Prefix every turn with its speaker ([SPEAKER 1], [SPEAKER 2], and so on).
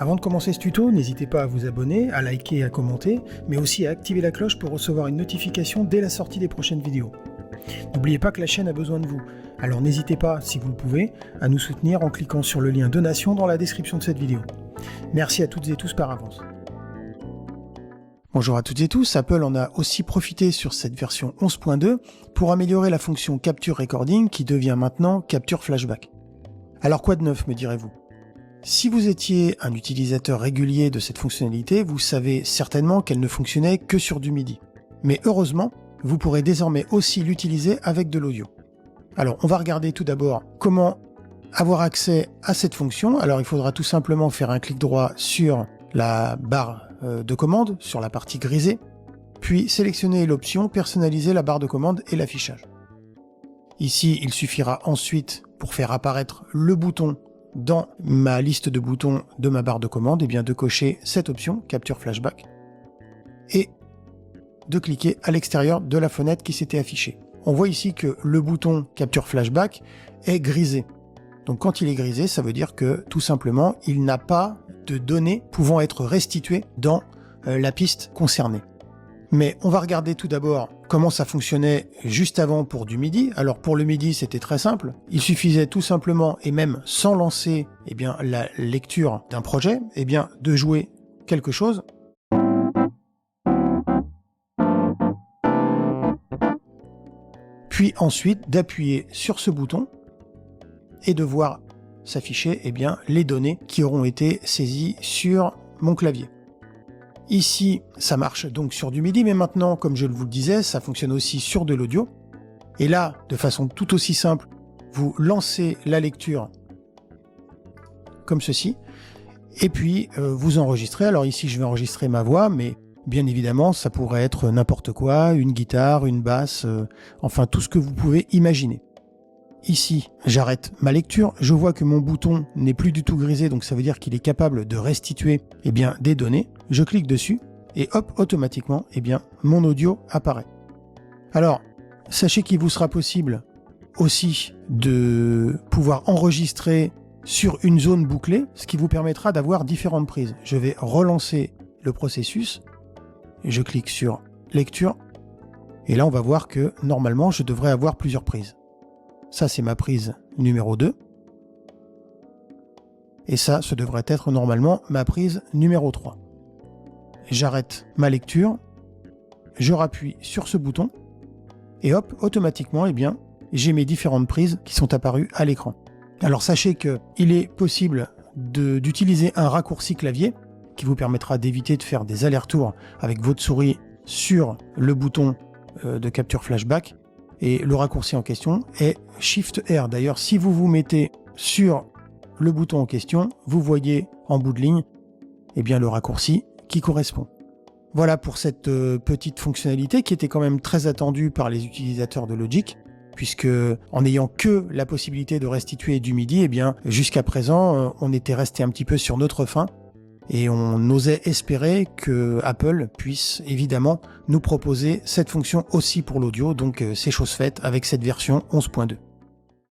[SPEAKER 1] Avant de commencer ce tuto, n'hésitez pas à vous abonner, à liker et à commenter, mais aussi à activer la cloche pour recevoir une notification dès la sortie des prochaines vidéos. N'oubliez pas que la chaîne a besoin de vous, alors n'hésitez pas, si vous le pouvez, à nous soutenir en cliquant sur le lien donation dans la description de cette vidéo. Merci à toutes et tous par avance. Bonjour à toutes et tous, Apple en a aussi profité sur cette version 11.2 pour améliorer la fonction Capture Recording qui devient maintenant Capture Flashback. Alors quoi de neuf, me direz-vous? Si vous étiez un utilisateur régulier de cette fonctionnalité, vous savez certainement qu'elle ne fonctionnait que sur du MIDI. Mais heureusement, vous pourrez désormais aussi l'utiliser avec de l'audio. Alors on va regarder tout d'abord comment avoir accès à cette fonction. Alors il faudra tout simplement faire un clic droit sur la barre de commande, sur la partie grisée, puis sélectionner l'option personnaliser la barre de commande et l'affichage. Ici, il suffira ensuite, pour faire apparaître le bouton dans ma liste de boutons de ma barre de commande, et bien de cocher cette option, Capture Flashback, et de cliquer à l'extérieur de la fenêtre qui s'était affichée. On voit ici que le bouton Capture Flashback est grisé. Donc quand il est grisé, ça veut dire que tout simplement, il n'a pas de données pouvant être restituées dans la piste concernée. Mais on va regarder tout d'abord comment ça fonctionnait juste avant pour du MIDI. Alors pour le MIDI, c'était très simple. Il suffisait tout simplement, et même sans lancer la lecture d'un projet, de jouer quelque chose. Puis ensuite d'appuyer sur ce bouton et de voir s'afficher les données qui auront été saisies sur mon clavier. Ici, ça marche donc sur du MIDI, mais maintenant, comme je vous le disais, ça fonctionne aussi sur de l'audio. Et là, de façon tout aussi simple, vous lancez la lecture comme ceci, et puis vous enregistrez. Alors ici, je vais enregistrer ma voix, mais bien évidemment, ça pourrait être n'importe quoi, une guitare, une basse, enfin tout ce que vous pouvez imaginer. Ici, j'arrête ma lecture, je vois que mon bouton n'est plus du tout grisé, donc ça veut dire qu'il est capable de restituer des données. Je clique dessus et hop, automatiquement, mon audio apparaît. Alors, sachez qu'il vous sera possible aussi de pouvoir enregistrer sur une zone bouclée, ce qui vous permettra d'avoir différentes prises. Je vais relancer le processus, je clique sur lecture, et là on va voir que normalement je devrais avoir plusieurs prises. Ça, c'est ma prise numéro 2. Et ça, ce devrait être normalement ma prise numéro 3. J'arrête ma lecture, je rappuie sur ce bouton, et hop, automatiquement, j'ai mes différentes prises qui sont apparues à l'écran. Alors sachez qu'il est possible d'utiliser un raccourci clavier qui vous permettra d'éviter de faire des allers-retours avec votre souris sur le bouton de capture flashback. Et le raccourci en question est Shift R. D'ailleurs, si vous vous mettez sur le bouton en question, vous voyez en bout de ligne le raccourci qui correspond. Voilà pour cette petite fonctionnalité qui était quand même très attendue par les utilisateurs de Logic, puisque en n'ayant que la possibilité de restituer du MIDI, jusqu'à présent, on était resté un petit peu sur notre faim. Et on osait espérer que Apple puisse évidemment nous proposer cette fonction aussi pour l'audio, donc c'est chose faite avec cette version 11.2.